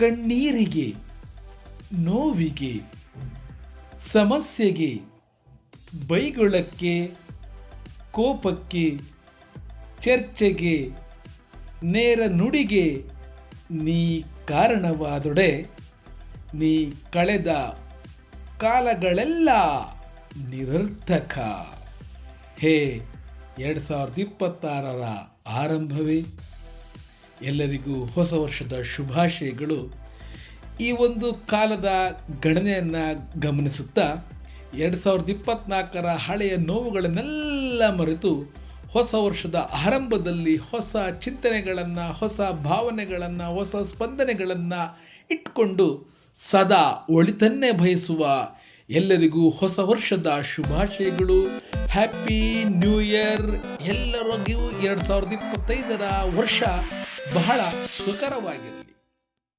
ಕಣ್ಣೀರಿಗೆ, ನೋವಿಗೆ, ಸಮಸ್ಯೆಗೆ, ಬೈಗುಳಕ್ಕೆ, ಕೋಪಕ್ಕೆ, ಚರ್ಚೆಗೆ, ನೇರ ನುಡಿಗೆ ನೀ ಕಾರಣವಾದೊಡೆ ನೀ ಕಳೆದ ಕಾಲಗಳೆಲ್ಲ ನಿರರ್ಥಕ. ಹೇ 2026ರ ಆರಂಭವೇ, ಎಲ್ಲರಿಗೂ ಹೊಸ ವರ್ಷದ ಶುಭಾಶಯಗಳು. ಈ ಒಂದು ಕಾಲದ ಗಣನೆಯನ್ನು ಗಮನಿಸುತ್ತಾ 2024ರ ಹಳೆಯ ನೋವುಗಳನ್ನೆಲ್ಲ ಮರೆತು ಹೊಸ ವರ್ಷದ ಆರಂಭದಲ್ಲಿ ಹೊಸ ಚಿಂತನೆಗಳನ್ನು, ಹೊಸ ಭಾವನೆಗಳನ್ನು, ಹೊಸ ಸ್ಪಂದನೆಗಳನ್ನು ಇಟ್ಕೊಂಡು ಸದಾ ಒಳಿತನ್ನೇ ಬಯಸುವ ಎಲ್ಲರಿಗೂ ಹೊಸ ವರ್ಷದ ಶುಭಾಶಯಗಳು. Happy new year. ಎಲ್ಲರಿಗೂ 2025ರ ವರ್ಷ ಬಹಳ ಸುಖಕರವಾಗಿರಲಿ.